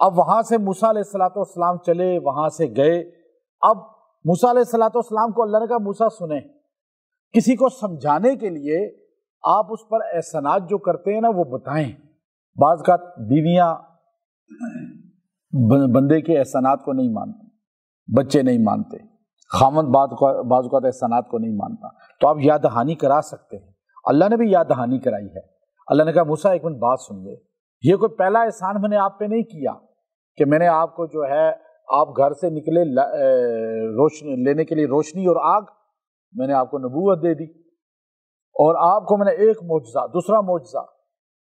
اب وہاں سے موسیٰ علیہ السلام چلے، وہاں سے گئے۔ اب موسیٰ علیہ السلام کو اللہ نے کہا موسیٰ سنیں، کسی کو سمجھانے کے لیے آپ اس پر احسانات جو کرتے ہیں نا وہ بتائیں۔ بعض کا بیویاں بندے کے احسانات کو نہیں مانتی، بچے نہیں مانتے، خاوند بعض اوقات احسانات کو نہیں مانتا، تو آپ یاد دہانی کرا سکتے ہیں۔ اللہ نے بھی یاد دہانی کرائی ہے۔ اللہ نے کہا موسیٰ ایک منٹ بات سن لے، یہ کوئی پہلا احسان میں نے آپ پہ نہیں کیا کہ میں نے آپ کو جو ہے آپ گھر سے نکلے روشنی لینے کے لیے روشنی اور آگ، میں نے آپ کو نبوت دے دی، اور آپ کو میں نے ایک معجزہ، دوسرا معجزہ،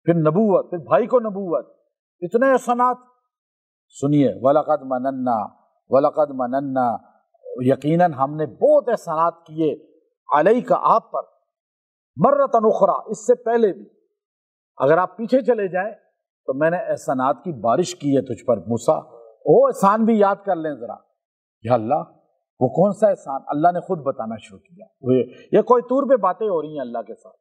پھر نبوت، پھر بھائی کو نبوت، اتنے احسانات۔ سنیے، وَلَقَدْ مَنَنَّا، یقیناً ہم نے بہت احسانات کیے، علیک، آپ پر، مرتن اخرى، اس سے پہلے بھی۔ اگر آپ پیچھے چلے جائیں تو میں نے احسانات کی بارش کی ہے تجھ پر موسیٰ، وہ احسان بھی یاد کر لیں ذرا۔ یا اللہ، وہ کون سا احسان؟ اللہ نے خود بتانا شروع کیا۔ یہ کوئی طور پہ باتیں ہو رہی ہیں اللہ کے ساتھ،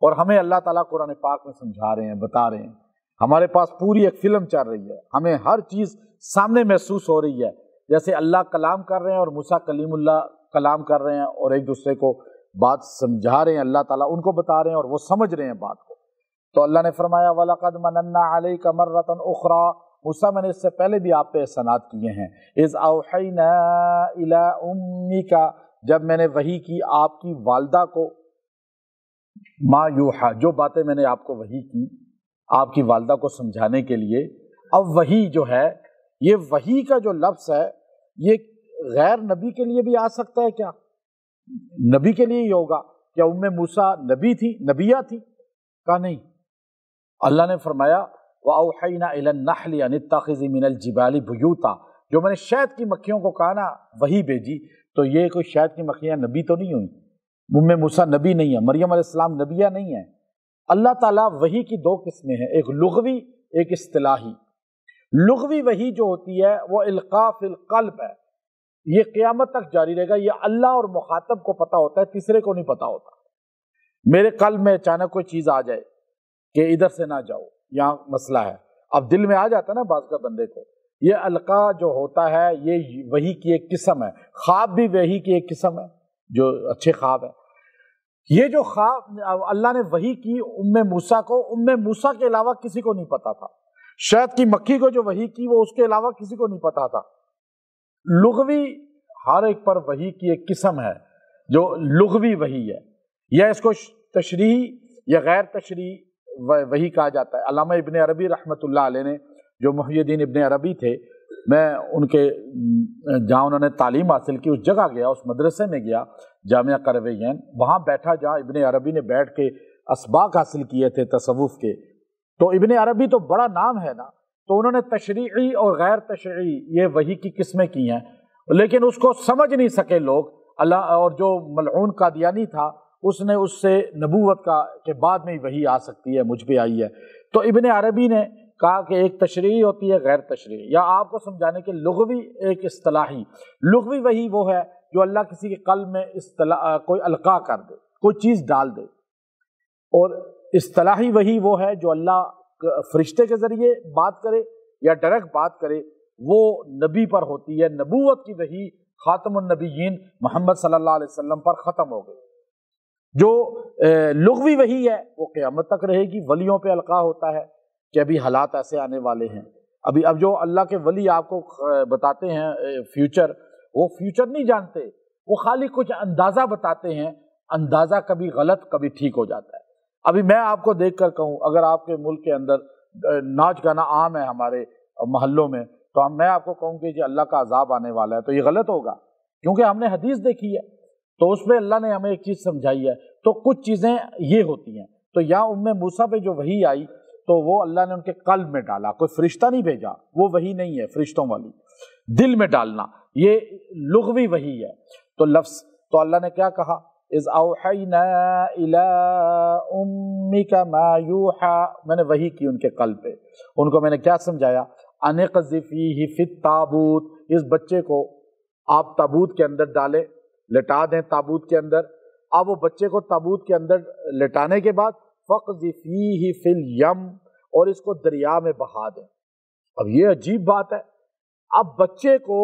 اور ہمیں اللہ تعالیٰ قرآن پاک میں سمجھا رہے ہیں، بتا رہے ہیں۔ ہمارے پاس پوری ایک فلم چل رہی ہے، ہمیں ہر چیز سامنے محسوس ہو رہی ہے، جیسے اللہ کلام کر رہے ہیں اور موسیٰ کلیم اللہ کلام کر رہے ہیں، اور ایک دوسرے کو بات سمجھا رہے ہیں، اللہ تعالیٰ ان کو بتا رہے ہیں اور وہ سمجھ رہے ہیں بات کو۔ تو اللہ نے فرمایا وَلَقَدْ مَنَنَّا عَلَيْكَ مَرَّةً أُخْرَى، موسیٰ میں نے اس سے پہلے بھی آپ پہ احسانات کیے ہیں۔ إِذْ أَوْحَيْنَا إِلَىٰ أُمِّكَ، جب میں نے وحی کی آپ کی والدہ کو، ما یوحا، جو باتیں میں نے آپ کو وحی کی آپ کی والدہ کو سمجھانے کے لیے۔ اب وحی جو ہے، یہ وحی کا جو لفظ ہے یہ غیر نبی کے لیے بھی آ سکتا ہے کیا؟ نبی کے لیے ہی ہوگا کیا؟ موسیٰ نبی تھی، نبیہ تھی؟ کہا نہیں۔ اللہ نے فرمایا وَأَوْحَيْنَا إِلَى النَّحْلِ أَنِ اتَّخِذِي مِنَ الْجِبَالِ بُيُوتًا، جو میں نے شہد کی مکھیوں کو کہا نا وہی بھیجی، تو یہ کوئی شہد کی مکھیاں نبی تو نہیں ہوئی؟ موسیٰ نبی نہیں ہے، مریم علیہ السلام نبیہ نہیں ہے۔ اللہ تعالیٰ وحی کی دو قسمیں ہیں، ایک لغوی، ایک اصطلاحی۔ لغوی وحی جو ہوتی ہے وہ القاء فی القلب ہے، یہ قیامت تک جاری رہے گا، یہ اللہ اور مخاطب کو پتا ہوتا ہے، تیسرے کو نہیں پتا ہوتا۔ میرے قلب میں اچانک کوئی چیز آ جائے کہ ادھر سے نہ جاؤ، یہاں مسئلہ ہے، اب دل میں آ جاتا ہے نا بعض کا بندے کو، یہ القاء جو ہوتا ہے یہ وحی کی ایک قسم ہے۔ خواب بھی وحی کی ایک قسم ہے، جو اچھے خواب ہے۔ یہ جو خواب اللہ نے وحی کی موسیٰ کو، موسیٰ کے علاوہ کسی کو نہیں پتا تھا۔ شہد کی مکھی کو جو وحی کی وہ اس کے علاوہ کسی کو نہیں پتا تھا۔ لغوی ہر ایک پر وحی کی ایک قسم ہے جو لغوی وحی ہے، یا اس کو تشریحی یا غیر تشریحی وحی کہا جاتا ہے۔ علامہ ابن عربی رحمۃ اللہ علیہ نے، جو محی الدین ابن عربی تھے، میں ان کے جہاں انہوں نے تعلیم حاصل کی اس جگہ گیا، اس مدرسے میں گیا، جامعہ قرویین، وہاں بیٹھا جہاں ابن عربی نے بیٹھ کے اسباق حاصل کیے تھے تصوف کے۔ تو ابن عربی تو بڑا نام ہے نا، تو انہوں نے تشریعی اور غیر تشریعی یہ وحی کی قسمیں کی ہیں، لیکن اس کو سمجھ نہیں سکے لوگ۔ اللہ، اور جو ملعون قادیانی تھا اس نے اس سے نبوت کا کہ بعد میں ہی وحی آ سکتی ہے، مجھ پہ آئی ہے۔ تو ابن عربی نے کہا کہ ایک تشریعی ہوتی ہے، غیر تشریعی، یا آپ کو سمجھانے کے لغوی ایک اصطلاحی۔ لغوی وحی وہ ہے جو اللہ کسی کے قلب میں کوئی القاء کر دے، کوئی چیز ڈال دے، اور اصطلاحی وحی وہ ہے جو اللہ فرشتے کے ذریعے بات کرے یا ڈائریکٹ بات کرے، وہ نبی پر ہوتی ہے۔ نبوت کی وحی خاتم النبیین محمد صلی اللہ علیہ وسلم پر ختم ہو گئی۔ جو لغوی وحی ہے وہ قیامت تک رہے گی، ولیوں پہ القاء ہوتا ہے کہ ابھی حالات ایسے آنے والے ہیں۔ اب جو اللہ کے ولی آپ کو بتاتے ہیں فیوچر، وہ فیوچر نہیں جانتے، وہ خالی کچھ اندازہ بتاتے ہیں، اندازہ کبھی غلط کبھی ٹھیک ہو جاتا ہے۔ ابھی میں آپ کو دیکھ کر کہوں، اگر آپ کے ملک کے اندر ناچ گانا عام ہے ہمارے محلوں میں، تو میں آپ کو کہوں کہ اللہ کا عذاب آنے والا ہے، تو یہ غلط ہوگا، کیونکہ ہم نے حدیث دیکھی ہے، تو اس پہ اللہ نے ہمیں ایک چیز سمجھائی ہے۔ تو کچھ چیزیں یہ ہوتی ہیں، تو یہاں موسیٰ پہ جو وحی آئی تو وہ اللہ نے ان کے قلب میں ڈالا، کوئی فرشتہ نہیں بھیجا، وہ وحی نہیں ہے فرشتوں والی، دل میں ڈالنا، یہ لغوی وحی ہے۔ تو لفظ تو اللہ نے کیا کہا، اذ اوحینا الی امک ما یوحا، میں نے وحی کی ان کے قلب پہ، ان کو میں نے کیا سمجھایا، ان اقذفیہ فی التابوت، اس بچے کو آپ تابوت کے اندر ڈالیں، لٹا دیں تابوت کے اندر۔ اب وہ بچے کو تابوت کے اندر لٹانے کے بعد فقذفیہ فی الیم، اور اس کو دریا میں بہا دیں۔ اب یہ عجیب بات ہے، اب بچے کو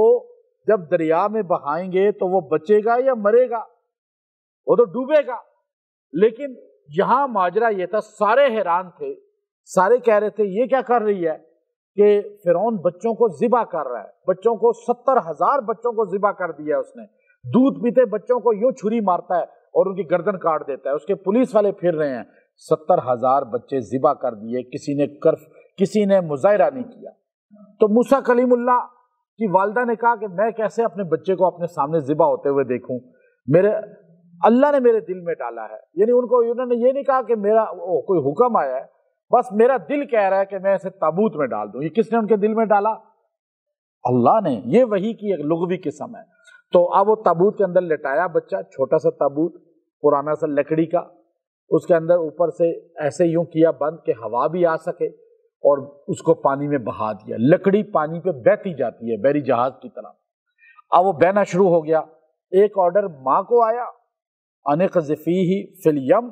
جب دریا میں بہائیں گے تو وہ بچے گا یا مرے گا؟ وہ تو ڈوبے گا۔ لیکن یہاں ماجرا یہ تھا، سارے حیران تھے، سارے کہہ رہے تھے یہ کیا کر رہی ہے کہ فرعون بچوں کو ذبح کر رہا ہے، بچوں کو 70,000 بچوں کو ذبح کر دیا اس نے، دودھ پیتے بچوں کو یوں چھری مارتا ہے اور ان کی گردن کاٹ دیتا ہے، اس کے پولیس والے پھر رہے ہیں، 70,000 بچے ذبح کر دیے، کسی نے مظاہرہ نہیں کیا۔ تو موسیٰ کلیم اللہ کی والدہ نے کہا کہ میں کیسے اپنے بچے کو اپنے سامنے ذبح ہوتے ہوئے دیکھوں، اللہ نے میرے دل میں ڈالا ہے، یعنی انہوں نے یہ نہیں کہا کہ میرا کوئی حکم آیا ہے، بس میرا دل کہہ رہا ہے کہ میں اسے تابوت میں ڈال دوں۔ یہ کس نے ان کے دل میں ڈالا؟ اللہ نے۔ یہ وحی کی ایک لغوی قسم ہے۔ تو اب وہ تابوت کے اندر لٹایا بچہ، چھوٹا سا تابوت پرانا سا لکڑی کا، اس کے اندر اوپر سے ایسے یوں کیا بند کہ ہوا بھی آ سکے، اور اس کو پانی میں بہا دیا۔ لکڑی پانی پہ بہتی جاتی ہے بحری جہاز کی طرح۔ اب وہ بہنا شروع ہو گیا۔ ایک آرڈر ماں کو آیا ان اقذفیہ فی الیم،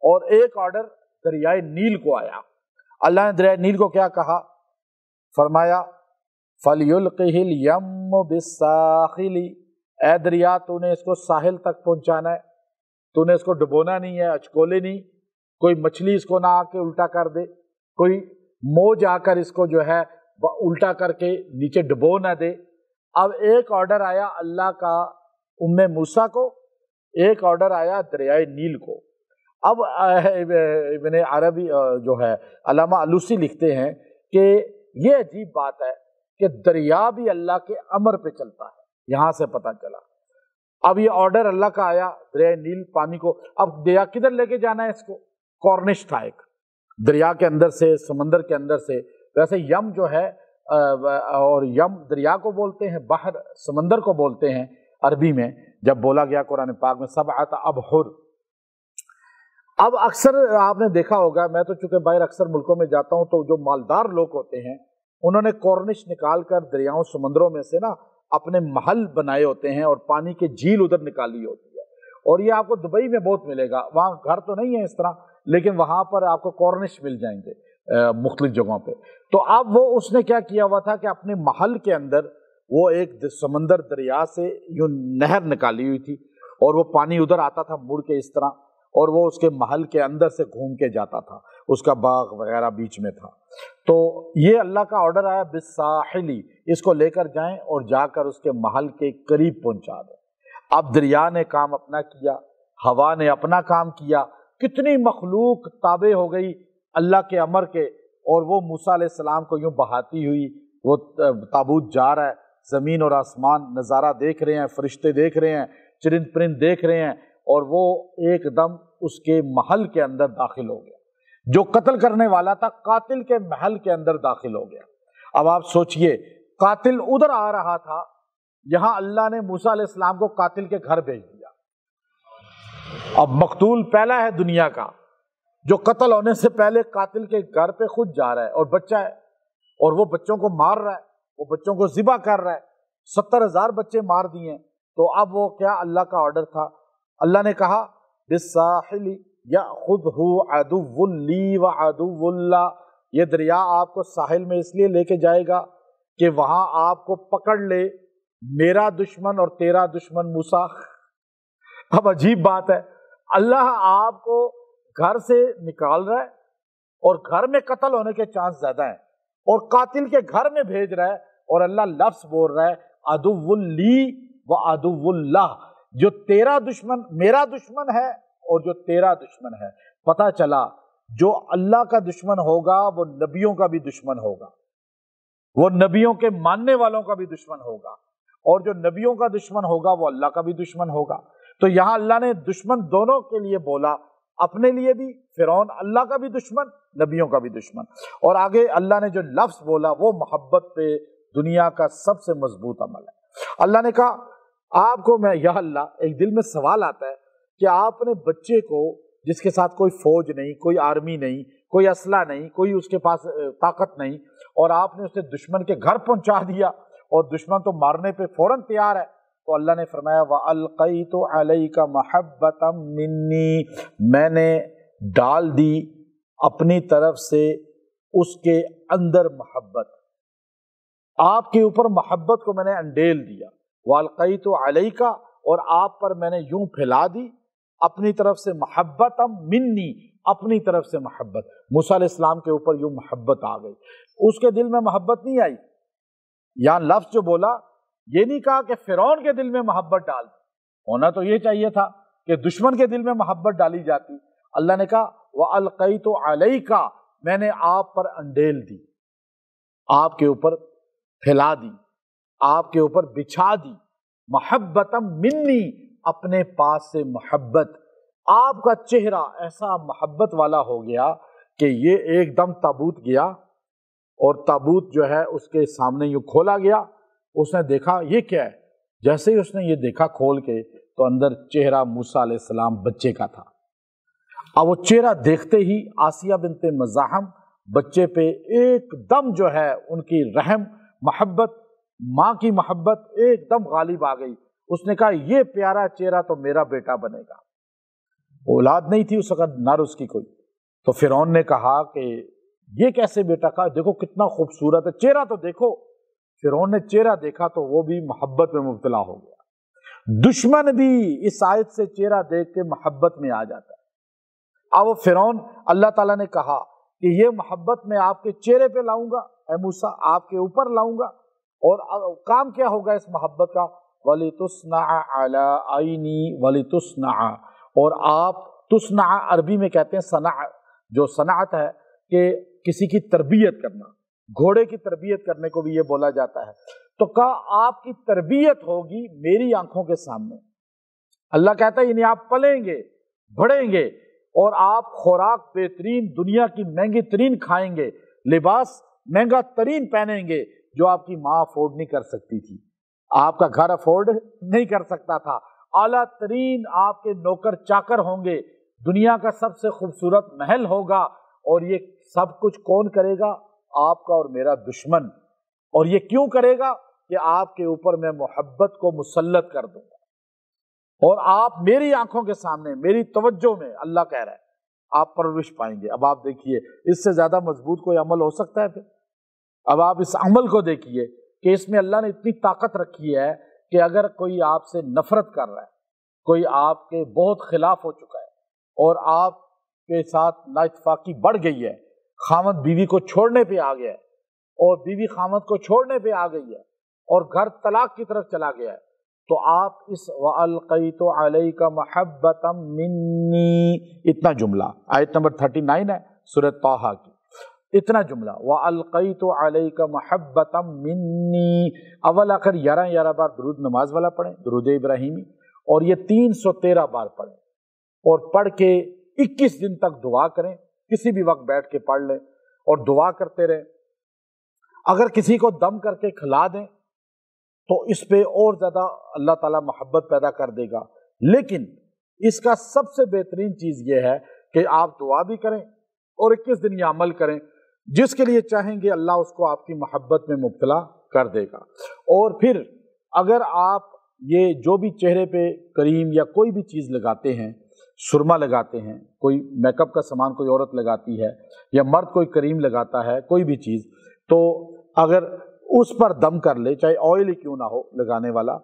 اور ایک آرڈر دریائے نیل کو آیا۔ اللہ نے دریائے نیل کو کیا کہا؟ فرمایا فَلْيُلْقِهِ الْيَمُّ بِالسَّاحِلِ، اے دریا تو نے اس کو ساحل تک پہنچانا ہے، تو نے اس کو ڈبونا نہیں ہے، اچکولے نہیں، کوئی مچھلی اس کو نہ آ کے الٹا کر دے، کوئی موج آ کر اس کو جو ہے الٹا کر کے نیچے ڈبو نہ دے۔ اب ایک آرڈر آیا اللہ کا موسیٰ کو، ایک آرڈر آیا دریائے نیل کو۔ اب ابن عربی جو ہے علامہ علوسی لکھتے ہیں کہ یہ عجیب بات ہے کہ دریا بھی اللہ کے امر پہ چلتا ہے، یہاں سے پتہ چلا۔ اب یہ آرڈر اللہ کا آیا دریائے نیل پانی کو، اب دریا کدھر لے کے جانا ہے اس کو؟ کورنش تھا ایک دریا کے اندر سے، سمندر کے اندر سے۔ ویسے یم جو ہے اور یم دریا کو بولتے ہیں، بحر سمندر کو بولتے ہیں عربی میں، جب بولا گیا قرآن پاک میں سبعۃ ابحر۔ اب اکثر آپ نے دیکھا ہوگا، میں تو چونکہ باہر اکثر ملکوں میں جاتا ہوں، تو جو مالدار لوگ ہوتے ہیں انہوں نے کورنش نکال کر دریاؤں سمندروں میں سے نا اپنے محل بنائے ہوتے ہیں، اور پانی کے جھیل ادھر نکالی ہوتی ہے۔ اور یہ آپ کو دبئی میں بہت ملے گا، وہاں گھر تو نہیں ہے اس طرح، لیکن وہاں پر آپ کو کورنش مل جائیں گے مختلف جگہوں پہ۔ تو اب وہ اس نے کیا کیا ہوا تھا کہ اپنے محل کے اندر وہ ایک سمندر دریا سے یوں نہر نکالی ہوئی تھی، اور وہ پانی ادھر آتا تھا مڑ کے اس طرح، اور وہ اس کے محل کے اندر سے گھوم کے جاتا تھا، اس کا باغ وغیرہ بیچ میں تھا۔ تو یہ اللہ کا آرڈر آیا بالساحلی، اس کو لے کر جائیں اور جا کر اس کے محل کے قریب پہنچا دیں۔ اب دریا نے کام اپنا کیا، ہوا نے اپنا کام کیا، کتنی مخلوق تابع ہو گئی اللہ کے امر کے، اور وہ موسیٰ علیہ السلام کو یوں بہاتی ہوئی، وہ تابوت جا رہا ہے، زمین اور آسمان نظارہ دیکھ رہے ہیں، فرشتے دیکھ رہے ہیں، چرند پرند دیکھ رہے ہیں، اور وہ ایک دم اس کے محل کے اندر داخل ہو گیا۔ جو قتل کرنے والا تھا قاتل کے محل کے اندر داخل ہو گیا۔ اب آپ سوچئے، قاتل ادھر آ رہا تھا، یہاں اللہ نے موسیٰ علیہ السلام کو قاتل کے گھر بھیج دیا۔ اب مقتول پہلا ہے دنیا کا، جو قتل ہونے سے پہلے قاتل کے گھر پہ خود جا رہا ہے، اور بچہ ہے، اور وہ بچوں کو مار رہا ہے، وہ بچوں کو ذبح کر رہا ہے، 70,000 بچے مار دیے۔ تو اب وہ کیا اللہ کا آرڈر تھا، اللہ نے کہا بالساحل یأخذہ عدو لی وعدو اللہ، یہ دریا آپ کو ساحل میں اس لیے لے کے جائے گا کہ وہاں آپ کو پکڑ لے میرا دشمن اور تیرا دشمن موسیٰ۔ اب عجیب بات ہے، اللہ آپ کو گھر سے نکال رہا ہے، اور گھر میں قتل ہونے کے چانس زیادہ ہیں، اور قاتل کے گھر میں بھیج رہا ہے، اور اللہ لفظ بول رہا ہے عدو لی وعدو اللہ، جو تیرا دشمن میرا دشمن ہے اور جو تیرا دشمن ہے۔ پتہ چلا جو اللہ کا دشمن ہوگا وہ نبیوں کا بھی دشمن ہوگا، وہ نبیوں کے ماننے والوں کا بھی دشمن ہوگا، اور جو نبیوں کا دشمن ہوگا وہ اللہ کا بھی دشمن ہوگا۔ تو یہاں اللہ نے دشمن دونوں کے لیے بولا، اپنے لیے بھی فرعون اللہ کا بھی دشمن، نبیوں کا بھی دشمن، اور آگے اللہ نے جو لفظ بولا وہ محبت پہ دنیا کا سب سے مضبوط عمل ہے۔ اللہ نے کہا آپ کو میں، یا اللہ، ایک دل میں سوال آتا ہے کہ آپ نے بچے کو جس کے ساتھ کوئی فوج نہیں، کوئی آرمی نہیں، کوئی اسلحہ نہیں، کوئی اس کے پاس طاقت نہیں، اور آپ نے اسے دشمن کے گھر پہنچا دیا، اور دشمن تو مارنے پہ فوراً تیار ہے۔ تو اللہ نے فرمایا وَأَلْقَيْتُ عَلَيْكَ مَحَبَّةً مِّنِّي، میں نے ڈال دی اپنی طرف سے اس کے اندر محبت، آپ کے اوپر محبت کو میں نے انڈیل دیا، والقیت علیک، اور آپ پر میں نے یوں پھیلا دی اپنی طرف سے محبت، منی، اپنی طرف سے محبت۔ موسیٰ علیہ السلام کے اوپر یوں محبت آ گئی، اس کے دل میں محبت نہیں آئی۔ یہاں لفظ جو بولا یہ نہیں کہا کہ فرعون کے دل میں محبت ڈال دی، ہونا تو یہ چاہیے تھا کہ دشمن کے دل میں محبت ڈالی جاتی۔ اللہ نے کہا وَأَلْقَيْتُ عَلَيْكَ، میں نے آپ پر انڈیل دی، آپ کے اوپر پھیلا دی، آپ کے اوپر بچھا دی، محبتم منی، اپنے پاس سے محبت۔ آپ کا چہرہ ایسا محبت والا ہو گیا کہ یہ ایک دم تابوت گیا، اور تابوت جو ہے اس کے سامنے یوں کھولا گیا، اس نے دیکھا یہ کیا ہے، جیسے ہی اس نے یہ دیکھا کھول کے تو اندر چہرہ موسیٰ علیہ السلام بچے کا تھا۔ اب وہ چہرہ دیکھتے ہی آسیہ بنت مزاحم بچے پہ ایک دم جو ہے ان کی رحم، محبت، ماں کی محبت ایک دم غالب آ گئی۔ اس نے کہا یہ پیارا چہرہ تو میرا بیٹا بنے گا۔ اولاد نہیں تھی اس وقت، نر اس کی کوئی، تو فرعون نے کہا کہ یہ کیسے بیٹا؟ کہا دیکھو کتنا خوبصورت ہے، چہرہ تو دیکھو۔ فرعون نے چہرہ دیکھا تو وہ بھی محبت میں مبتلا ہو گیا۔ دشمن بھی اس آیت سے چہرہ دیکھ کے محبت میں آ جاتا ہے۔ اب فرعون، اللہ تعالیٰ نے کہا کہ یہ محبت میں آپ کے چہرے پہ لاؤں گا، اے موسیٰ آپ کے اوپر لاؤں گا، اور کام کیا ہوگا اس محبت کا؟ وَلِتُصْنَعَ عَلَىٰ عَيْنِي وَلِتُصْنَعَ، اور آپ تصنع عربی میں کہتے ہیں صنع، جو صنعت ہے کہ کسی کی تربیت کرنا، گھوڑے کی تربیت کرنے کو بھی یہ بولا جاتا ہے۔ تو کہا آپ کی تربیت ہوگی میری آنکھوں کے سامنے۔ اللہ کہتا ہے یعنی آپ پلیں گے، بڑھیں گے، اور آپ خوراک بہترین، دنیا کی مہنگی ترین کھائیں گے، لباس مہنگا ترین پہنیں گے جو آپ کی ماں افورڈ نہیں کر سکتی تھی، آپ کا گھر افورڈ نہیں کر سکتا تھا، اعلیٰ ترین آپ کے نوکر چاکر ہوں گے، دنیا کا سب سے خوبصورت محل ہوگا، اور یہ سب کچھ کون کرے گا؟ آپ کا اور میرا دشمن۔ اور یہ کیوں کرے گا؟ کہ آپ کے اوپر میں محبت کو مسلط کر دوں گا، اور آپ میری آنکھوں کے سامنے، میری توجہ میں، اللہ کہہ رہا ہے، آپ پرورش پائیں گے۔ اب آپ دیکھیے اس سے زیادہ مضبوط کوئی عمل ہو سکتا ہے پھر؟ اب آپ اس عمل کو دیکھیے کہ اس میں اللہ نے اتنی طاقت رکھی ہے کہ اگر کوئی آپ سے نفرت کر رہا ہے، کوئی آپ کے بہت خلاف ہو چکا ہے، اور آپ کے ساتھ نا اتفاقی بڑھ گئی ہے، خامد بیوی کو چھوڑنے پہ آ گیا ہے، اور بیوی خامد کو چھوڑنے پہ آ گئی ہے، اور گھر طلاق کی طرف چلا گیا ہے، تو آپ اس وَأَلْقَيْتُ عَلَيْكَ مَحَبَّةً مِّنِّي، اتنا جملہ آیت نمبر 39 ہے سورۃ طٰہٰ کی، اتنا جملہ وَأَلْقَيْتُ عَلَيْكَ مَحَبَّةً مِّنِّي، اول آخر 11 بار درود نماز والا پڑھیں، درود ابراہیمی، اور یہ 313 بار پڑھیں، اور پڑھ کے 21 دن تک دعا کریں، کسی بھی وقت بیٹھ کے پڑھ لیں اور دعا کرتے رہیں۔ اگر کسی کو دم کر کے کھلا دیں تو اس پہ اور زیادہ اللہ تعالیٰ محبت پیدا کر دے گا، لیکن اس کا سب سے بہترین چیز یہ ہے کہ آپ دعا بھی کریں اور 21 دن یہ عمل کریں، جس کے لیے چاہیں گے اللہ اس کو آپ کی محبت میں مبتلا کر دے گا۔ اور پھر اگر آپ یہ جو بھی چہرے پہ کریم یا کوئی بھی چیز لگاتے ہیں، سرما لگاتے ہیں، کوئی میک اپ کا سامان کوئی عورت لگاتی ہے، یا مرد کوئی کریم لگاتا ہے، کوئی بھی چیز، تو اگر اس پر دم کر لے، چاہے آئل ہی کیوں نہ ہو لگانے والا،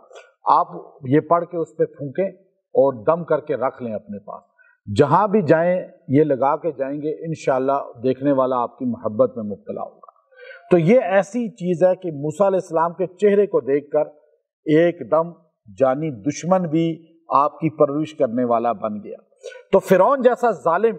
آپ یہ پڑھ کے اس پہ پھونکیں اور دم کر کے رکھ لیں اپنے پاس، جہاں بھی جائیں یہ لگا کے جائیں گے، انشاءاللہ دیکھنے والا آپ کی محبت میں مبتلا ہوگا۔ تو یہ ایسی چیز ہے کہ موسیٰ علیہ السلام کے چہرے کو دیکھ کر ایک دم جانی دشمن بھی آپ کی پرورش کرنے والا بن گیا۔ تو فرعون جیسا ظالم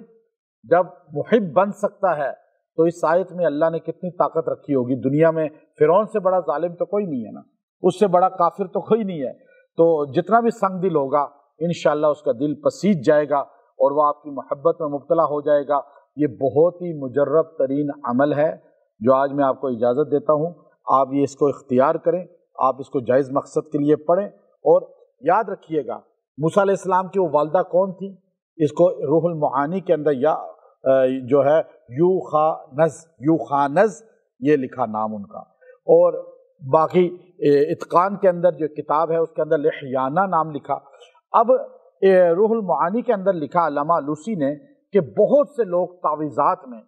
جب محب بن سکتا ہے تو اس آیت میں اللہ نے کتنی طاقت رکھی ہوگی۔ دنیا میں فرعون سے بڑا ظالم تو کوئی نہیں ہے نا، اس سے بڑا کافر تو کوئی نہیں ہے، تو جتنا بھی سنگ دل ہوگا انشاءاللہ اس کا دل پسیج جائے گا اور وہ آپ کی محبت میں مبتلا ہو جائے گا۔ یہ بہت ہی مجرب ترین عمل ہے جو آج میں آپ کو اجازت دیتا ہوں، آپ یہ اس کو اختیار کریں، آپ اس کو جائز مقصد کے لیے پڑھیں، اور یاد رکھیے گا موسیٰ علیہ السلام کی وہ والدہ کون تھی؟ اس کو روح المعانی کے اندر یا جو ہے یوخانز یہ لکھا نام ان کا، اور باقی اتقان کے اندر جو کتاب ہے اس کے اندر لحیانہ نام لکھا۔ اب روح المعانی کے اندر لکھا علامہ علوسی نے کہ بہت سے لوگ تعویذات میں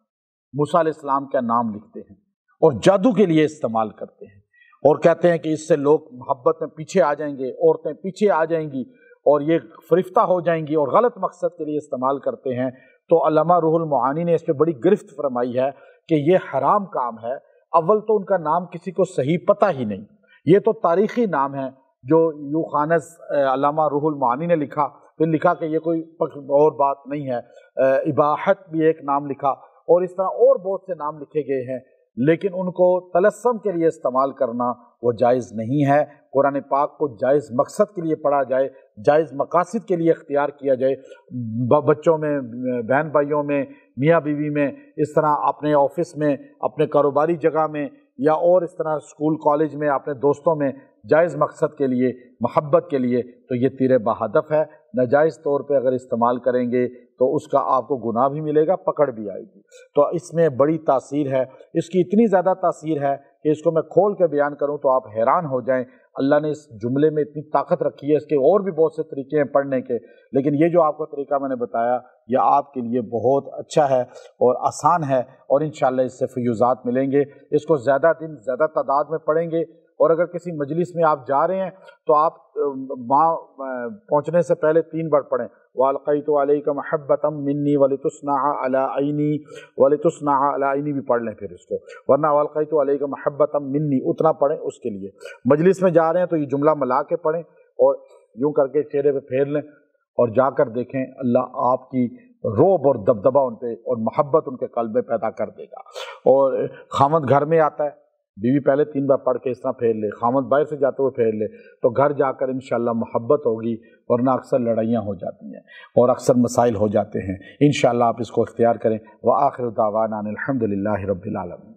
موسیٰ علیہ السلام کا نام لکھتے ہیں اور جادو کے لیے استعمال کرتے ہیں۔ اور کہتے ہیں کہ اس سے لوگ محبت میں پیچھے آ جائیں گے، عورتیں پیچھے آ جائیں گی اور یہ فرفتہ ہو جائیں گی اور غلط مقصد کے لیے استعمال کرتے ہیں، تو علامہ روح المعانی نے اس پہ بڑی گرفت فرمائی ہے کہ یہ حرام کام ہے۔ اول تو ان کا نام کسی کو صحیح پتہ ہی نہیں، یہ تو تاریخی نام ہے جو یوخانس علامہ روح المعانی نے لکھا، پھر لکھا کہ یہ کوئی اور بات نہیں ہے، اباحت بھی ایک نام لکھا، اور اس طرح اور بہت سے نام لکھے گئے ہیں، لیکن ان کو طلسم کے لیے استعمال کرنا وہ جائز نہیں ہے۔ قرآن پاک کو جائز مقصد کے لیے پڑھا جائے، جائز مقاصد کے لیے اختیار کیا جائے، بچوں میں، بہن بھائیوں میں، میاں بیوی میں، اس طرح اپنے آفس میں، اپنے کاروباری جگہ میں، یا اور اس طرح اسکول کالج میں، اپنے دوستوں میں، جائز مقصد کے لیے، محبت کے لیے، تو یہ تیر بہدف ہے۔ ناجائز طور پہ اگر استعمال کریں گے تو اس کا آپ کو گناہ بھی ملے گا، پکڑ بھی آئے گی۔ تو اس میں بڑی تاثیر ہے، اس کی اتنی زیادہ تاثیر ہے کہ اس کو میں کھول کے بیان کروں تو آپ حیران ہو جائیں۔ اللہ نے اس جملے میں اتنی طاقت رکھی ہے، اس کے اور بھی بہت سے طریقے ہیں پڑھنے کے، لیکن یہ جو آپ کو طریقہ میں نے بتایا یہ آپ کے لیے بہت اچھا ہے اور آسان ہے، اور انشاءاللہ اس سے فیوزات ملیں گے۔ اس کو زیادہ دن زیادہ تعداد میں پڑھیں گے، اور اگر کسی مجلس میں آپ جا رہے ہیں تو آپ وہاں پہنچنے سے پہلے 3 بار پڑھیں، وَأَلْقَيْتُ عَلَيْكَ مَحَبَّةً مِّنِّي وَلِتُصْنَعَ عَلَىٰ عَيْنِي، وَلِتُصْنَعَ عَلَىٰ عَيْنِي بھی پڑھ لیں پھر اس کو، ورنہ وَأَلْقَيْتُ عَلَيْكَ مَحَبَّةً مِّنِّي اتنا پڑھیں اس کے لیے۔ مجلس میں جا رہے ہیں تو یہ جملہ ملا کے پڑھیں اور یوں کر کے چہرے پہ پھیر لیں، اور جا کر دیکھیں اللہ آپ کی رعب اور دبدبہ ان پہ اور محبت ان کے قلب میں پیدا کر دے گا۔ اور خامد گھر میں آتا ہے، بیوی پہلے 3 بار پڑھ کے اس طرح پھیر لے، خامد باہر سے جاتے ہوئے پھیر لے، تو گھر جا کر انشاءاللہ محبت ہوگی، ورنہ اکثر لڑائیاں ہو جاتی ہیں اور اکثر مسائل ہو جاتے ہیں۔ انشاءاللہ آپ اس کو اختیار کریں۔ وآخر دعوانا ان الحمد للہ رب العالمین۔